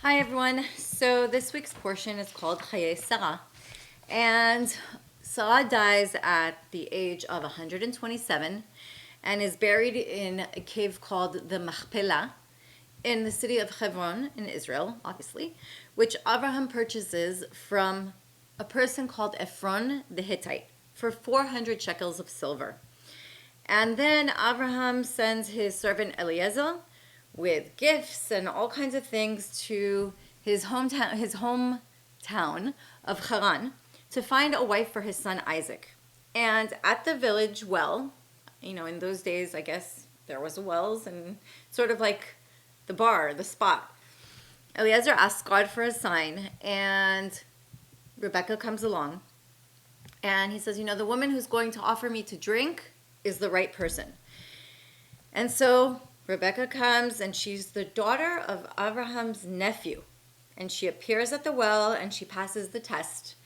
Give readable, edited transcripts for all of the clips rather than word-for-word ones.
Hi everyone. So this week's portion is called Chaye Sarah. And Sarah dies at the age of 127 and is buried in a cave called the Machpelah in the city of Hebron in Israel, obviously, which Abraham purchases from a person called Ephron the Hittite for 400 shekels of silver. And then Abraham sends his servant Eliezer with gifts and all kinds of things to his hometown of Haran to find a wife for his son Isaac. And at the village well, in those days, I guess there was wells and sort of like the bar, the spot. Eliezer asks God for a sign, and Rebecca comes along. And he says, the woman who's going to offer me to drink is the right person. And so Rebecca comes, and she's the daughter of Abraham's nephew. And she appears at the well, and she passes the test.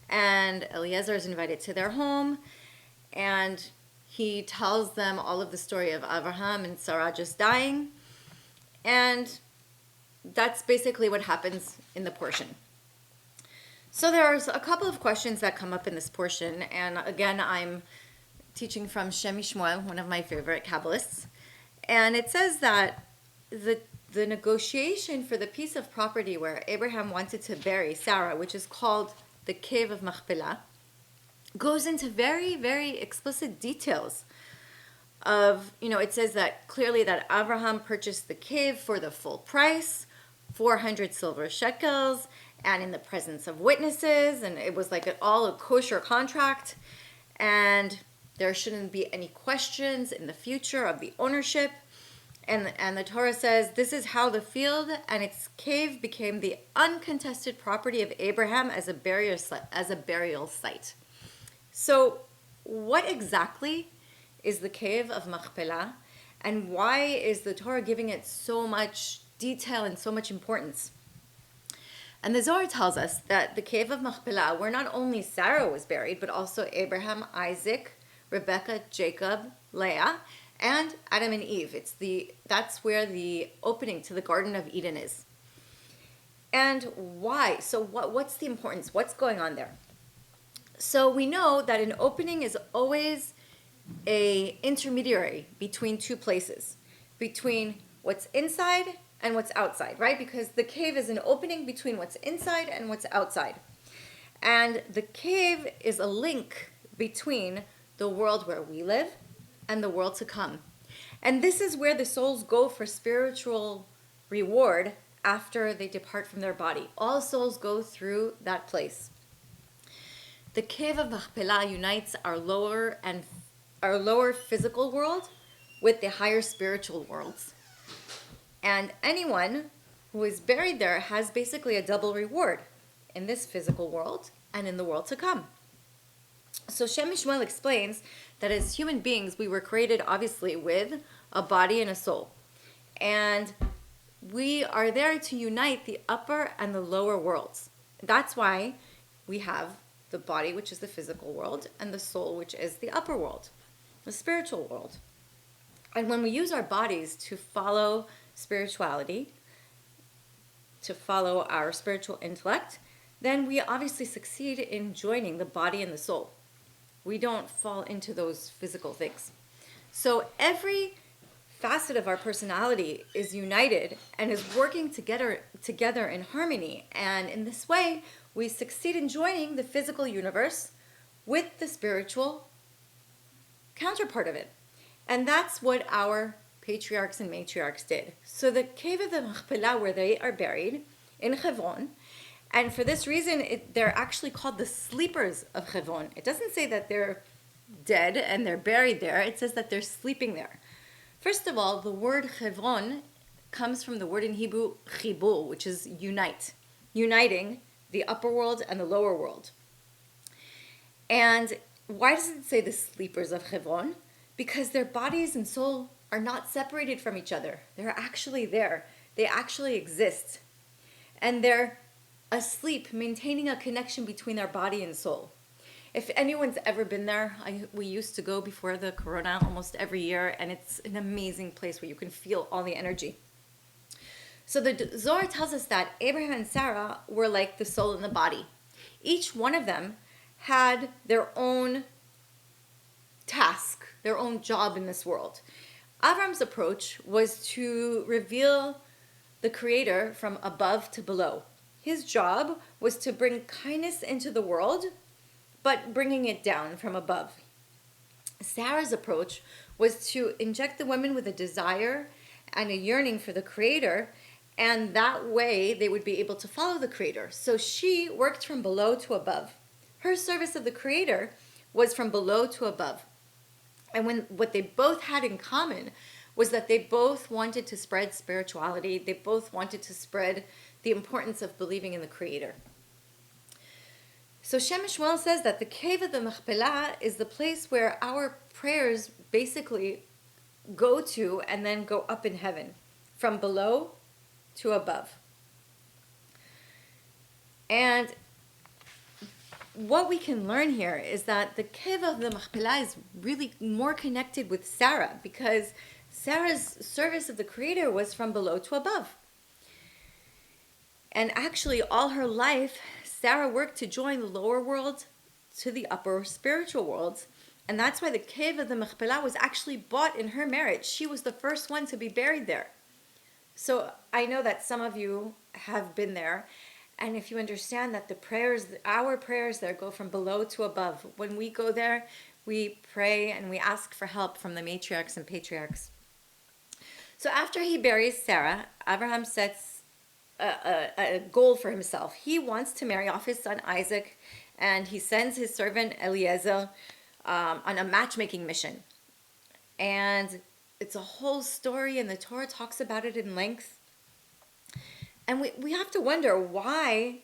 And Eliezer is invited to their home, and he tells them all of the story of Abraham and Sarah just dying. And that's basically what happens in the portion. So there's a couple of questions that come up in this portion. And again, I'm teaching from Shem Shmuel, one of my favorite Kabbalists. And it says that the negotiation for the piece of property where Abraham wanted to bury Sarah, which is called the Cave of Machpelah, goes into very, very explicit details of, it says that clearly that Abraham purchased the cave for the full price, 400 silver shekels, and in the presence of witnesses, and it was like all a kosher contract, and there shouldn't be any questions in the future of the ownership. And the Torah says, this is how the field and its cave became the uncontested property of Abraham as a burial site. So what exactly is the cave of Machpelah, and why is the Torah giving it so much detail and so much importance? And the Zohar tells us that the cave of Machpelah, where not only Sarah was buried, but also Abraham, Isaac, Rebecca, Jacob, Leah, and Adam and Eve. That's where the opening to the Garden of Eden is. And why? So what's the importance? What's going on there? So we know that an opening is always an intermediary between two places, between what's inside and what's outside, right? Because the cave is an opening between what's inside and what's outside. And the cave is a link between the world where we live and the world to come. And this is where the souls go for spiritual reward after they depart from their body. All souls go through that place. The cave of Machpelah unites our lower physical world with the higher spiritual worlds. And anyone who is buried there has basically a double reward in this physical world and in the world to come. So Shem Shmuel explains that as human beings, we were created obviously with a body and a soul. And we are there to unite the upper and the lower worlds. That's why we have the body, which is the physical world, and the soul, which is the upper world, the spiritual world. And when we use our bodies to follow spirituality, to follow our spiritual intellect, then we obviously succeed in joining the body and the soul. We don't fall into those physical things. So every facet of our personality is united and is working together in harmony. And in this way, we succeed in joining the physical universe with the spiritual counterpart of it. And that's what our patriarchs and matriarchs did. So the cave of the Machpelah, where they are buried in Hebron, and for this reason, they're actually called the sleepers of Hebron. It doesn't say that they're dead and they're buried there. It says that they're sleeping there. First of all, the word Hebron comes from the word in Hebrew, chibur, which is unite, uniting the upper world and the lower world. And why does it say the sleepers of Hebron? Because their bodies and soul are not separated from each other. They're actually there. They actually exist. And they're asleep, maintaining a connection between their body and soul. If anyone's ever been there, we used to go before the corona almost every year, and it's an amazing place where you can feel all the energy. So the Zohar tells us that Abraham and Sarah were like the soul and the body. Each one of them had their own task, their own job in this world. Avram's approach was to reveal the Creator from above to below. His job was to bring kindness into the world, but bringing it down from above. Sarah's approach was to inject the women with a desire and a yearning for the Creator, and that way they would be able to follow the Creator. So she worked from below to above. Her service of the Creator was from below to above. And what they both had in common was that they both wanted to spread spirituality. They both wanted to spread the importance of believing in the Creator. So Shem Shmuel says that the cave of the Machpelah is the place where our prayers basically go to and then go up in heaven, from below to above. And what we can learn here is that the cave of the Machpelah is really more connected with Sarah, because Sarah's service of the Creator was from below to above. And actually, all her life, Sarah worked to join the lower world to the upper spiritual worlds. And that's why the cave of the Machpelah was actually bought in her marriage. She was the first one to be buried there. So I know that some of you have been there. And if you understand that the prayers, our prayers there go from below to above. When we go there, we pray and we ask for help from the matriarchs and patriarchs. So after he buries Sarah, Abraham sets a goal for himself. He wants to marry off his son Isaac, and he sends his servant Eliezer on a matchmaking mission. And it's a whole story, and the Torah talks about it in length. And we have to wonder, why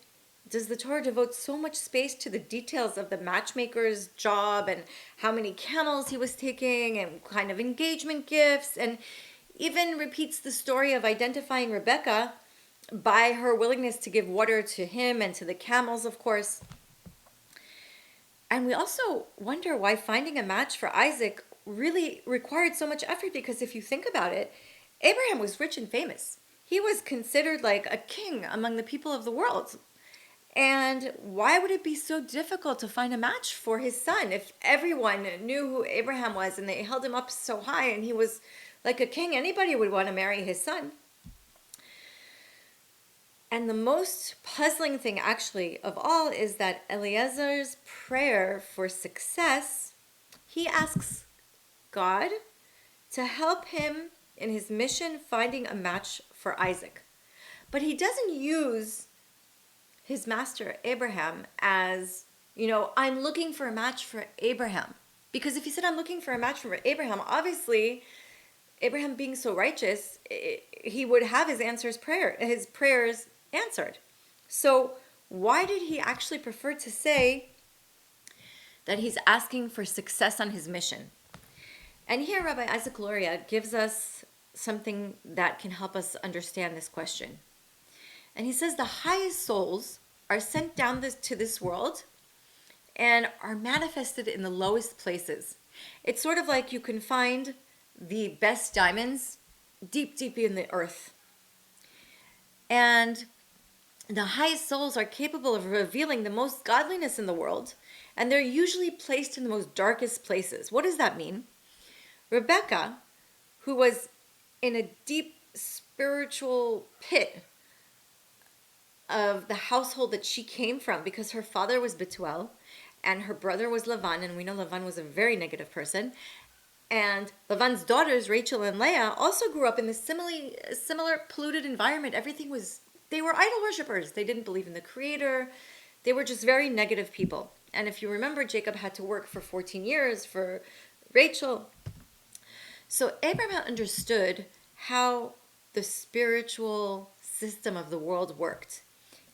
does the Torah devote so much space to the details of the matchmaker's job and how many camels he was taking and kind of engagement gifts, and even repeats the story of identifying Rebecca by her willingness to give water to him and to the camels, of course. And we also wonder why finding a match for Isaac really required so much effort, because if you think about it, Abraham was rich and famous. He was considered like a king among the people of the world. And why would it be so difficult to find a match for his son if everyone knew who Abraham was and they held him up so high and he was like a king? Anybody would want to marry his son. And the most puzzling thing actually of all is that Eliezer's prayer for success, he asks God to help him in his mission finding a match for Isaac. But he doesn't use his master Abraham as, I'm looking for a match for Abraham. Because if he said, I'm looking for a match for Abraham, obviously, Abraham being so righteous, he would have his prayers answered. So why did he actually prefer to say that he's asking for success on his mission? And here Rabbi Isaac Luria gives us something that can help us understand this question. And he says the highest souls are sent down to this world and are manifested in the lowest places. It's sort of like you can find the best diamonds deep, deep in the earth. And the highest souls are capable of revealing the most godliness in the world, and they're usually placed in the most darkest places. What does that mean? Rebecca, who was in a deep spiritual pit of the household that she came from, because her father was Bethuel and her brother was Lavan, and we know Lavan was a very negative person. And Lavan's daughters, Rachel and Leah, also grew up in this similar polluted environment. They were idol worshippers. They didn't believe in the Creator. They were just very negative people. And if you remember, Jacob had to work for 14 years for Rachel. So Abraham understood how the spiritual system of the world worked.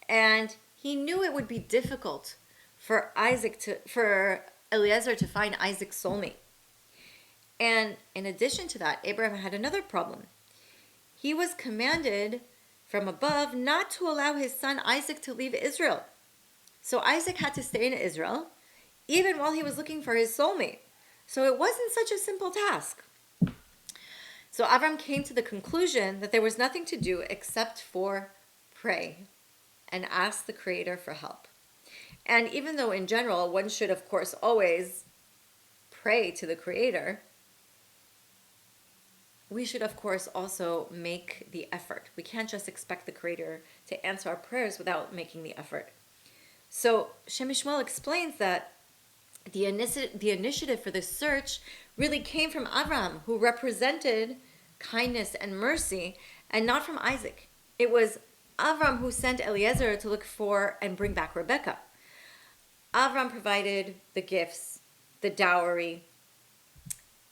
And he knew it would be difficult for Eliezer to find Isaac's soulmate. And in addition to that, Abraham had another problem. He was commanded from above not to allow his son Isaac to leave Israel. So Isaac had to stay in Israel, even while he was looking for his soulmate. So it wasn't such a simple task. So Avram came to the conclusion that there was nothing to do except for pray and ask the Creator for help. And even though in general one should of course always pray to the Creator, we should of course also make the effort. We can't just expect the Creator to answer our prayers without making the effort. So Shem MiShmuel explains that the initiative for this search really came from Avram, who represented kindness and mercy, and not from Isaac. It was Avram who sent Eliezer to look for and bring back Rebekah. Avram provided the gifts, the dowry.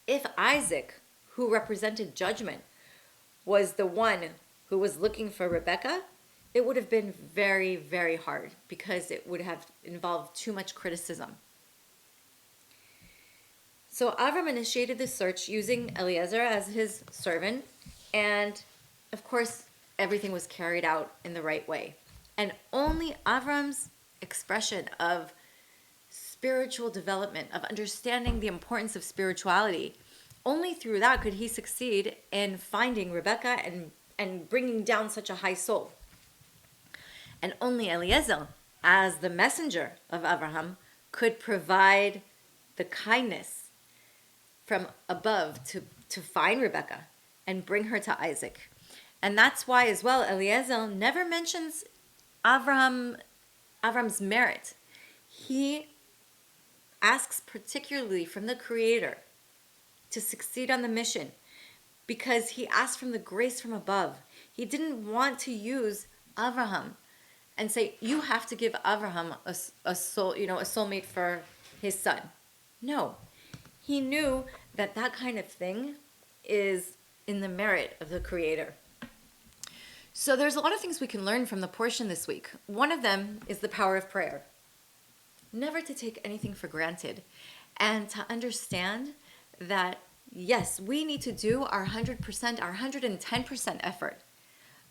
If Isaac, who represented judgment, was the one who was looking for Rebekah, it would have been very, very hard because it would have involved too much criticism. So Avram initiated the search using Eliezer as his servant, and of course, everything was carried out in the right way. And only Avram's expression of spiritual development, of understanding the importance of spirituality, only through that could he succeed in finding Rebekah and bringing down such a high soul. And only Eliezer, as the messenger of Abraham, could provide the kindness from above to find Rebekah and bring her to Isaac. And that's why as well Eliezer never mentions Avram's merit. He asks particularly from the Creator to succeed on the mission because he asked from the grace from above. He didn't want to use Avraham and say, you have to give Avraham a soulmate for his son. No. He knew that that kind of thing is in the merit of the Creator. So there's a lot of things we can learn from the portion this week. One of them is the power of prayer. Never to take anything for granted, and to understand that, yes, we need to do our 100%, our 110% effort,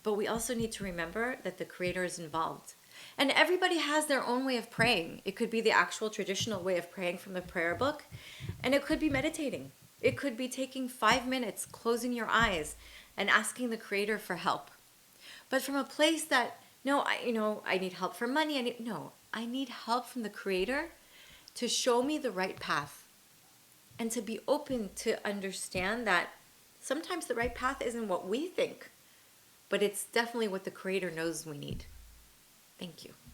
but we also need to remember that the Creator is involved. And everybody has their own way of praying. It could be the actual traditional way of praying from the prayer book, and it could be meditating. It could be taking 5 minutes, closing your eyes, and asking the Creator for help. But from a place that, no, I need help for money. I need help from the Creator to show me the right path, and to be open to understand that sometimes the right path isn't what we think, but it's definitely what the Creator knows we need. Thank you.